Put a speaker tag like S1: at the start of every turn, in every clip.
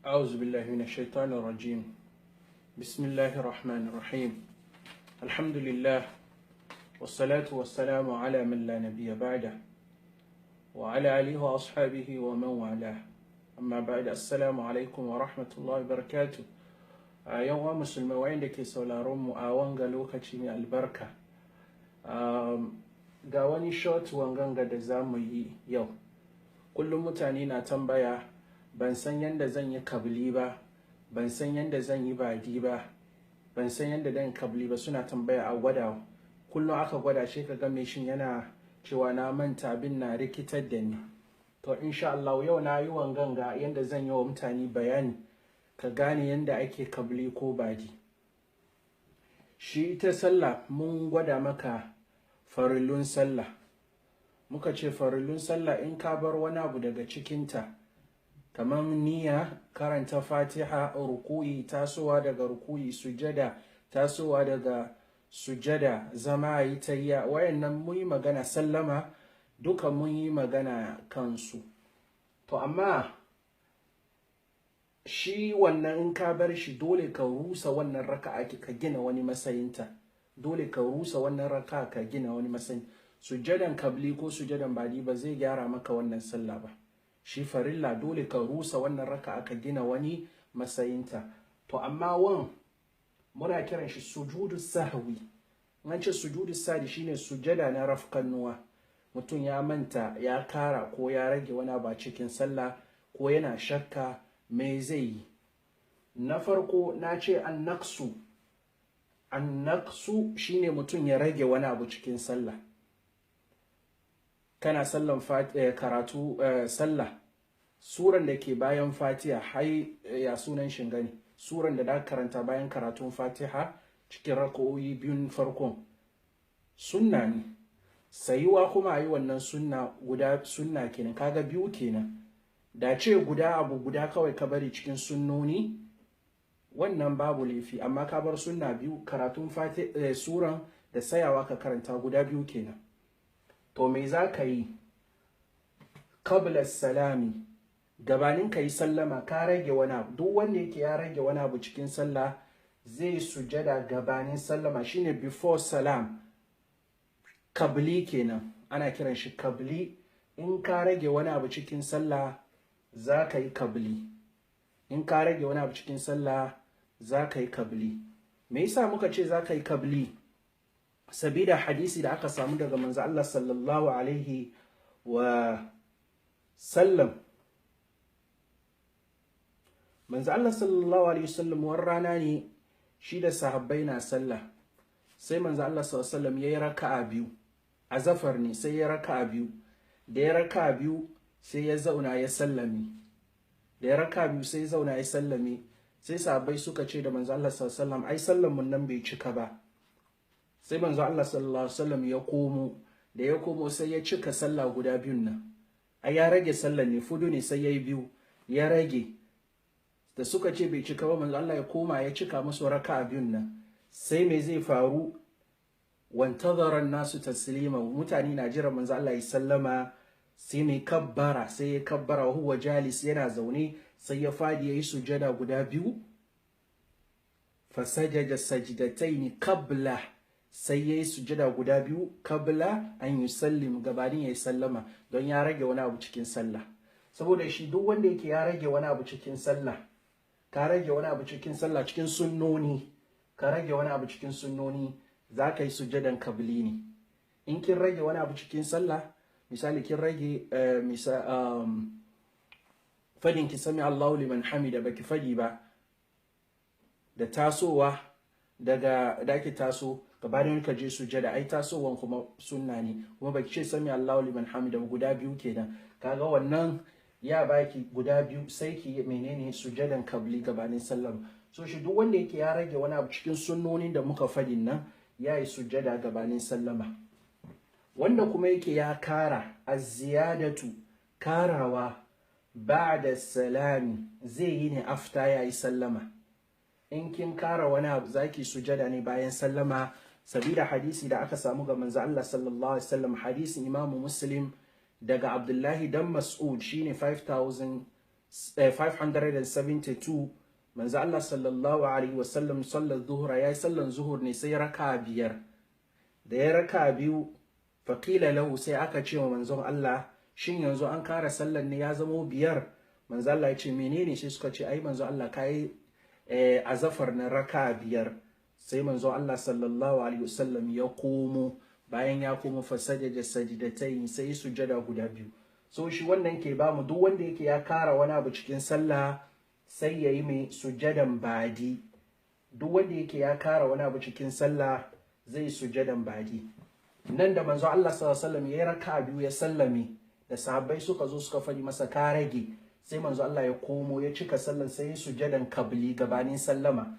S1: أعوذ بالله من الشيطان الرجيم. بسم الله الرحمن الرحيم. الحمد لله والصلاة والسلام على من لا نبي بعده وعلى آله وأصحابه ومن والاه. أما بعد، السلام عليكم ورحمة الله وبركاته. يوم مسلمين وعندك سولارون مؤاوانغا لوكاتي البركة. ga wani short wanganga da za mu yi yau. Kullum mutane na tambaya, ban san yadda zan yi kabli ba, ban san yadda zan yi badi ba, ban san yadda dan kabli ba, suna tambaya a gwada. Kullum aka gwada shi ka game shin yana cewa na manta, abin na rikitar da ni. To insha Allah yau na yi wanganga yadda zan yi wa mutane bayani ka gane yadda ake kabli ko badi. Shi ita sallah mun gwada maka farillun sallah. Muka ce farillun sallah in ka bar wani abu daga cikinta, kamar niyya, karanta fatiha, ruku'i, tasowa daga ruku'i, sujada, tasowa daga sujada, zama yi tayya, wayannan mun yi magana, sallama duka mun yi magana kansu. To amma shi wannan in ka bar shi dole ka rusa wannan raka'a ka gina wani matsayinta. Dole ka rusa wannan raka ka gina wani matsayi. Sujadan kabli ko sujadan badi ba zai gyara maka wannan sallah ba. Shi farilla dole ka rusa wannan raka ka gina wani matsayinta. To amma muna kiran shi sujudu sahwi. An ce sujudu sahwi shine sujada na rafkanuwa. Mutum ya manta, ya kara ko ya rage wani abu a cikin sallah ko yana shakka me zai yi. Na farko na ce annaksu shine mutum ya rage wani abu cikin sallah. Kana sallan karatu sallah, suran da ke bayan fatiha, ya sunan shingani, suran da karanta bayan karatun fatiha cikin rak'o'i biyun farkon sunna ne. Sayuwa kuma yi wannan sunna kenan, kaga biyu kenan. Da ce abu guda kawai ka bari cikin sunnoni, wannan babu laifi, amma ka bar sunna biyu, karatun suran da sayawa ka karanta guda biyu kenan. To me za ka yi? Qabla salami, gabanin ka yi sallama ka rage wani abu. Duk wanda yake ya rage wani abu cikin sallah zai sujada gabanin sallama, shine before salam. Kabli kenan, ana kiran shi kabli. In ka rage wani abu cikin sallah za ka yi kabli. In ka rage wani abu cikin sallah za ka yi kabli. Me yasa muka ce za ka yi kabli? Sabida hadisi da aka samu daga manzo Allah sallallahu alaihi wa sallam. Manzo Allah sallallahu alaihi wasallam wani rana ne shi da sahabbai na sallah. Sai manzo Allah sallallahu alaihi wasallam yayi raka'a biyu. Azafar ne, sai ya raka'a biyu. Da ya raka'a biyu sai ya zauna ya sallame. Da ya raka'a biyu sai ya zauna ya sallame. Sai sahabbai suka ce da manzo Allah sallallahu alaihi wasallam ai sallan mun nan bai cika ba. Sai manzo Allah sallallahu alaihi wasallam ya komo. Da ya komo sai ya cika sallah guda biyun nan. Ai ya rage sallan ne, fudu ne sai yayi biyu, ya rage. Da suka ce bai cika ba, manzo Allah ya koma ya cika musu raka'a biyun nan. Sai me zai faru? Wantazara nasu taslima, mutane na jira manzo Allah ya sallama. Sai mai kabbara, sai ya kabbara huwa jalis, yana zaune, sai ya fadi yayi sujada guda biyu. Fasajada sajdataini qabla, sai yayi sujada guda biyu qabla an yusallim, gabanin yayi sallama, don ya rage wani abu cikin sallah. Saboda shi duk wanda yake ya rage wani abu cikin sallah, ka rage wani abu cikin sallah cikin sunnoni, ka rage wani abu cikin sunnoni, za ka yi sujadan kabli ne. In kin rage wani abu cikin sallah, misali kin rage fadin ki sami Allahu liman hamida baki fadi ba, da tasowa daga daki taso gabanin ka je sujada, ai tasowan kuma sunna ne, kuma baki ce sami Allahu liman hamida guda biyu kenan. Kaga wannan ya baki guda biyu, sai ki menene sujadan kabli gabanin sallar. So shi duk wanda yake ya rage wani abu cikin sunnonin da muka fadin nan ya yi sujada gabanin sallama. Wanda kuma yake ya kara, az-ziyadatu, karawa, ba'da salami, zai yi ne after ya yi sallama. In kin kara wani abu zaki sujada ne bayan sallama, sabida hadisi da aka samu ga manzo Allah sallallahu alaihi wasallam, hadisin Imam Muslim daga Abdullahi dan Mas'ud shine 572 manzo Allah sallallahu alaihi wasallam sallar zuhura yayi sallan zuhur ne sai raka biyar, da ya raka biyu faqila lahu sai aka ce wa manzon Allah shin yanzu an kara sallan ne ya zamo biyar? Manzo Allah ya ce menene? Sai suka ce ai manzo Allah kai azafar na raka biyar. Sai manzo Allah sallallahu alaihi wasallam ya komo, bayan ya komo fasajada sajdatain sai sujada guda biyu. So shi wannan ke bamu duk wanda yake ya kara wani abu cikin sallah sai yayi mai sujadan badi. Duk wanda yake ya kara wani abu cikin sallah zai sujadan badi. Nan da manzo Allah sallallahu alaihi wasallam ya raka biyu ya sallame, da sahabbai suka zo suka fadi masa ka rage, sai manzo Allah ya komo ya cika sallan sai sujadan kabli gabanin sallama.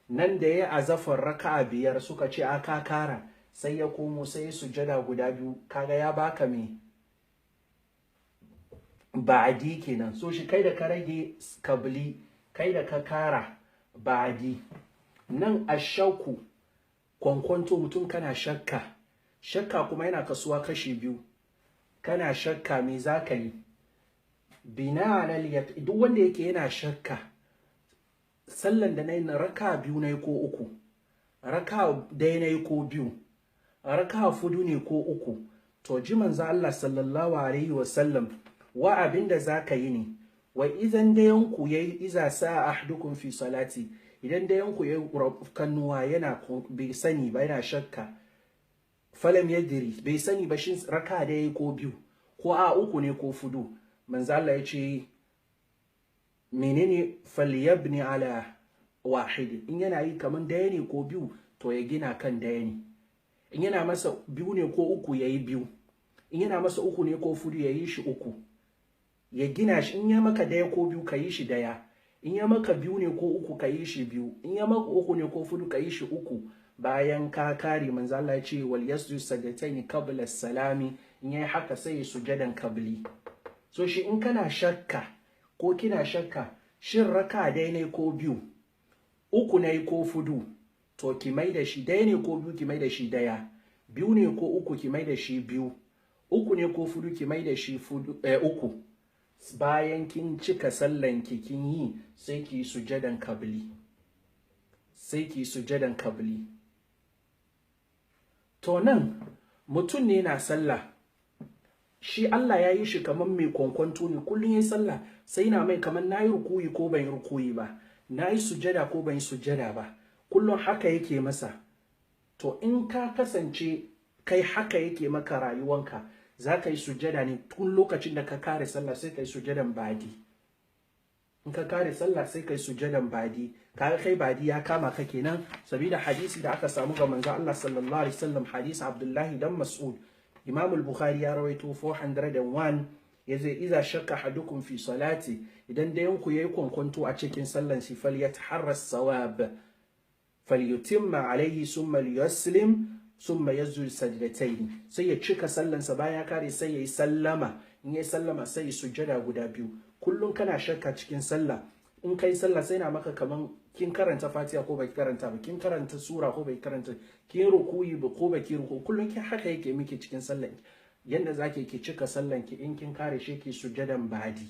S1: Nan da ya azafar raka'a biyar suka ce aka kara, sai ya komo sai sujada guda biyu, kaga ya baka me ba'adi kenan. So shi kai da ka rage kabli, kai da ka kara ba'adi. Nan ashauku kwankwanto, mutum kana shakka, shakka kuma yana kasuwa kashi biyu. Kana shakka me za ka yi? Bina'an al-yaqin, duk wanda yake yana shakka sallan da nayi na raka biyu nayi ko uku, raka dai nayi ko biyu, raka fudu ne ko uku, to ji manzo Allah sallallahu alaihi wasallam wa abinda zaka yi ne, wa idan dayan ku yayi iza sa ahdukum fi salati, idan dayan ku yayi kannuwa yana bai sani ba, yana shakka, falam yadri, bai sani ba shin raka da yayi ko biyu ko a uku ne ko fudu, manzo Allah ya ce menene falyabni ala wahid, in yana yi kaman daya ne ko biyu to ya gina kan daya ne, in yana masa biyu ne ko uku yayi biyu, in yana masa uku ne ko fudu yayi shi uku, ya gina shi. In ya maka daya ko biyu ka yi shi daya, in ya maka biyu ne ko uku ka yi shi biyu, in ya maka uku ne ko fudu ka yi shi uku. Bayan ka kare manzo Allah ya ce wal yasjud sajdatayn qabla salami, in yayi haka sai sujadan kabli. So shi in kana shakka ko kina shakka shin raka dai ne ko biyu, uku ne ko fudu, to ki mai da shi dai ne ko biyu ki mai da shi daya, biyu ne ko uku ki mai da shi biyu, uku ne ko fudu ki mai da shi uku. Bayan kin cika sallan ki kin yi sai ki sujadan kabli, sai ki sujadan kabli. To nan mutum ne na sallah, shi Allah ya yi shi kamar mai kwankwanto ne, kullum ya sallah sai na mai kamar na yi rukuyi ko ban yi rukuyi ba, na yi sujada ko ban yi sujada ba, kullum haka yake masa. To in ka kasance kai haka yake maka rayuwanka, za ka yi sujada ne tun lokacin da ka kare sallah sai ka yi sujadan badi. In ka kare sallah sai ka yi sujadan badi, kaga kai badi ya kama ka kenan, saboda hadisi da aka samu ga manzo Allah sallallahu alaihi wasallam, hadisi Abdullahi dan Mas'ud, Imam al-Bukhari ya rawaito 401, yace iza shakka hadukum fi salati, idan dayan ku yayi kwankwanto a cikin sallan shi, falyataharra as-sawab falyutimma alayhi thumma liyuslim thumma yasjud sajdatayn, sai ya cika sallan sa, baya kare sai yayi sallama, in yayi sallama sai ya sujjada guda biyu. Kullun kana shakka cikin sallah, in kai sallah sai na maka kaman kin karanta Fatiha ko baki karanta ba, kin karanta sura ko baki karanta, kin rukuyi ba ko baki ruku, kullun kin haka yake miki cikin sallan. Yanda zaki ki cika sallan ki, in kin kare shi ki sujadan badi.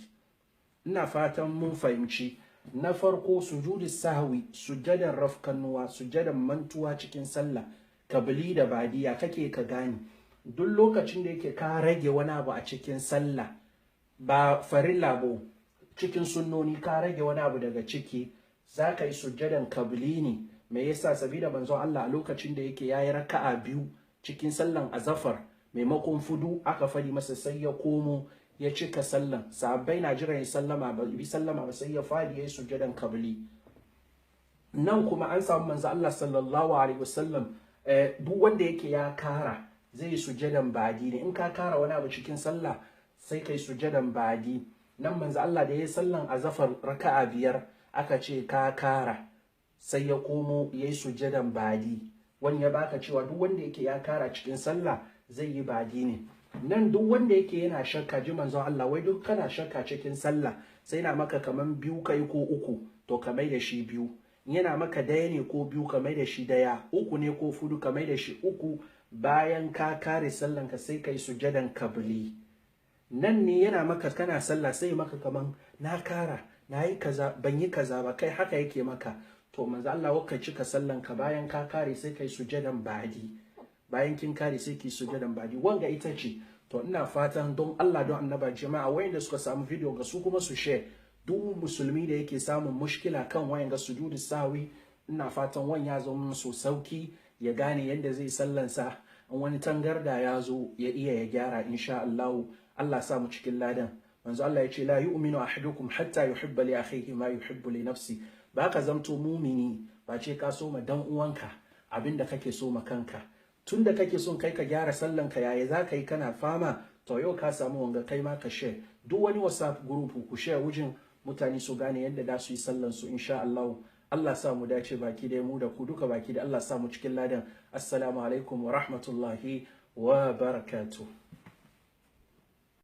S1: Ina fatan mun fahimci. Na farko sujudi sahwi, sujadan rafkanuwa, sujadan mantuwa cikin sallah, kabli da badiya kake ka gani. Duk lokacin da yake ka rage wani abu a cikin sallah, ba farilla ba, cikin sunnoni ka rage wani abu daga ciki, za ka yi sujjadan kabli ne. Me yasa? Sabida manzo Allah a lokacin da yake yayi raka'a biyu cikin sallan azafar maimakon fudu, aka fadi masa sai ya komo ya cika sallan. Sahabbai na jira ya sallama ba sai ya fadi yayi sujjadan kabli. Nan kuma an samu manzo Allah sallallahu alaihi wasallam duk wanda yake ya kara zai yi sujjadan badi ne. In ka kara wani abu cikin sallah sai kai sujjadan badi. Nan manzo Allah da yayi sallan azafar raka'a biyar aka ce ka kara, sai ya komo yayi sujjadan badi. Wani ya baka cewa duk wanda yake ya kara cikin sallah zai yi badi ne. Nan duk wanda yake yana shakka, ji manzo Allah, wai duk kana shakka cikin sallah sai na maka kaman biyu kai ko uku, to ka mai da shi biyu. Yana maka daya ne ko biyu, ka mai da shi daya. Uku ne ko fudu, ka mai da shi uku. Bayan ka kare sallan ka sai kai sujjadan kabli. nan ne yana maka kana sallah sai maka kaman na kara na yi kaza ban yi kaza ba, kai haka yake maka. To manzo Allah wakka cika sallan ka, bayan ka kare sai kai sujadan badi, bayan kin kare sai ki sujadan badi, wanga ita ce. To ina fatan don Allah don annaba jama'a wayanda suka samu video ga su kuma su share, duk musulmi da yake samun mushkila kan wayanga sujudu sawi, ina fatan wani ya zo musu sauki ya gane yadda zai sallansa, in wani tangarda ya zo ya iya ya gyara insha Allah. Allah sa mu cikin ladan. Manzo Allah ya ce la yu'minu ahadukum hatta yuhibba li akhihi ma yuhibbu li nafsi. Ba ka zamto mumini ba ce ka so ma dan uwanka abinda kake so ma kanka. Tunda kake son kai ka gyara sallanka, yaya za ka yi kana fama, to yau ka samu wanga kai ma ka share. Duk wani WhatsApp group ku share wujin mutane su gane yadda da su yi sallan su insha Allah. Allah sa mu dace baki da mu da ku duka baki da Allah sa mu cikin ladan. Assalamu alaikum wa rahmatullahi wa barakatuh.